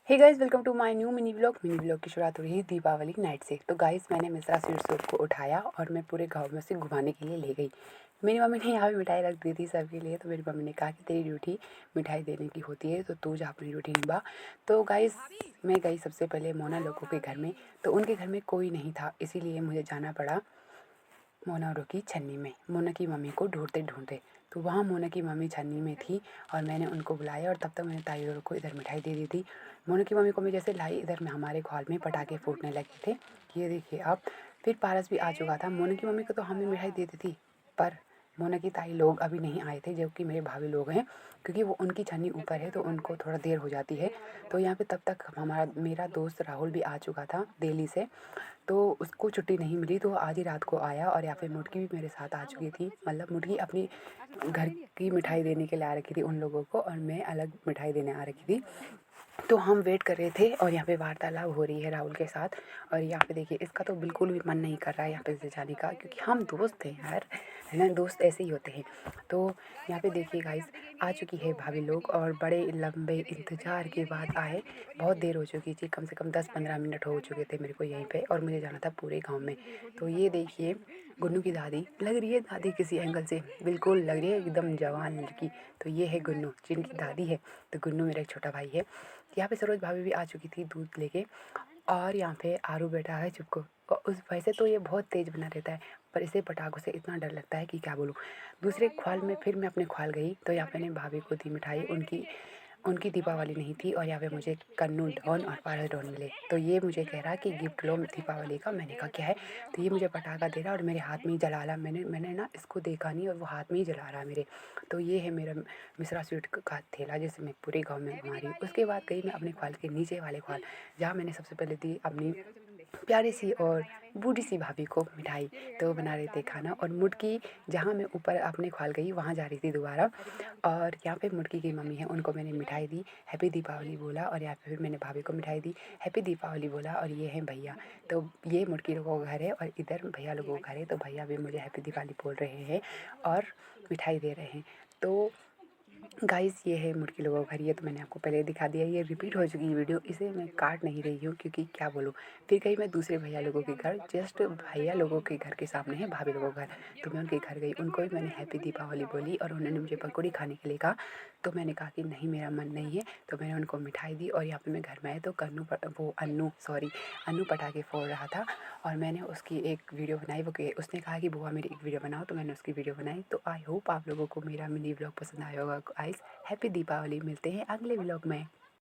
Hey guys, welcome to my new mini vlog की शुरुआत हो रही है दीपावली नाइट से। तो गाइस, मैंने मिश्रा स्वीट शॉप को उठाया और मैं पूरे गांव में उसे घुमाने के लिए ले गई। मेरी मम्मी ने यहाँ पे मिठाई रख दी थी सबके लिए। तो मेरी मम्मी ने कहा कि तेरी ड्यूटी मिठाई देने की होती है, तो तू जा अपनी ड्यूटी निभा। तो गाइस, मैं गई सबसे पहले मोना लोगों के घर में। तो उनके घर में कोई नहीं था, इसीलिए मुझे जाना पड़ा मोना औरों की छन्नी में, मोना की मम्मी को ढूंढते ढूंढते। तो वहाँ मोना की मम्मी छन्नी में थी और मैंने उनको बुलाया और तब तक मैंने ताई औरों को इधर मिठाई दे दी थी। मोना की मम्मी को मैं जैसे लाई, इधर में हमारे हॉल में पटाखे फूटने लगे थे। ये देखिए आप। फिर पारस भी आ चुका था। मोना की मम्मी को तो हमने मिठाई दे दी थी, पर मोना की ताई लोग अभी नहीं आए थे, जो कि मेरे भाभी लोग हैं, क्योंकि वो उनकी छन्नी ऊपर है तो उनको थोड़ा देर हो जाती है। तो यहाँ पे तब तक हमारा मेरा दोस्त राहुल भी आ चुका था दिल्ली से। तो उसको छुट्टी नहीं मिली, तो आज ही रात को आया। और यहाँ पे मुटकी भी मेरे साथ आ चुकी थी। मतलब मुटकी अपनी घर की मिठाई देने के लिए आ रखी थी उन लोगों को, और मैं अलग मिठाई देने आ रखी थी। तो हम वेट कर रहे थे और यहाँ पे वार्तालाप हो रही है राहुल के साथ। और यहाँ पे देखिए, इसका तो बिल्कुल भी मन नहीं कर रहा है यहाँ पे से जाने का, क्योंकि हम दोस्त हैं यार, है ना, दोस्त ऐसे ही होते हैं। तो यहाँ पे देखिए गाइस, आ चुकी है भाभी लोग और बड़े लंबे इंतजार के बाद आए। बहुत देर हो चुकी थी, कम से कम 10-15 मिनट हो चुके थे मेरे को यहीं पे, और मुझे जाना था पूरे गांव में। तो ये देखिए, गुन्नू की दादी लग रही है, दादी किसी एंगल से बिल्कुल लग रही है एकदम जवान लड़की। तो ये है गुन्नू, जिनकी दादी है। तो गुन्नू मेरा एक छोटा भाई है। यहाँ पे सरोज भाभी भी आ चुकी थी दूध लेके। और यहाँ पे आरू बैठा है चुपको। और उस वैसे तो ये बहुत तेज़ बना रहता है, पर इसे पटाखों से इतना डर लगता है कि क्या बोलूँ। दूसरे ख्वाल में फिर मैं अपने ख्वाल गई, तो यहाँ पे मैंने भाभी को दी मिठाई। उनकी उनकी दीपावली नहीं थी, और यहाँ पे मुझे कन्नू डॉन और पारस डॉन मिले। तो ये मुझे कह रहा कि गिफ्ट लो दीपावली का। मैंने कहा क्या है। तो ये मुझे पटाखा दे रहा और मेरे हाथ में ही जला रहा। मैंने ना इसको देखा नहीं, और वो हाथ में ही जला रहा है मेरे। तो ये है मेरा मिश्रा स्वीट का थैला, जिसे मैं पूरे गांव में घुमा रही हूँ। उसके बाद गई मैं अपने ख्वाल के नीचे वाले ख्वाल, जहाँ मैंने सबसे पहले दी अपनी प्यारी सी और बूढ़ी सी भाभी को मिठाई। तो वो बना रहे थे खाना, और मुटकी जहाँ मैं ऊपर अपने ख्वाल गई वहाँ जा रही थी दोबारा। और यहाँ पे मुटकी की मम्मी है, उनको मैंने मिठाई दी, हैप्पी दीपावली बोला। और यहाँ पे फिर मैंने भाभी को मिठाई दी, हैप्पी दीपावली बोला। और ये है भैया। तो ये मुटकी लोगों का घर है, और इधर भैया लोगों का घर है। तो भैया भी मुझे हैप्पी दीपावली बोल रहे हैं और मिठाई दे रहे हैं। तो गाइस, ये है मुर्गी लोगों का घर। ये तो मैंने आपको पहले दिखा दिया। ये रिपीट हो चुकी वीडियो, इसे मैं काट नहीं रही हूँ, क्योंकि क्या बोलूँ। फिर गई मैं दूसरे भैया लोगों के घर, जस्ट भैया लोगों के घर के सामने है भाभी लोगों का घर। तो मैं उनके घर गई, उनको भी मैंने हैप्पी दीपावली बोली, और उन्होंने मुझे पकौड़ी खाने के लिए कहा। तो मैंने कहा कि नहीं, मेरा मन नहीं है। तो मैंने उनको मिठाई दी। और यहाँ पे मैं घर में आई तो अन्नू पटाखे फोड़ रहा था, और मैंने उसकी एक वीडियो बनाई। उसने कहा कि बुआ मेरी एक वीडियो बनाओ, तो मैंने उसकी वीडियो बनाई। तो आई होप आप लोगों को मेरा मिनी व्लॉग पसंद आया होगा गाइस। हैप्पी दीपावली। मिलते हैं अगले व्लॉग में।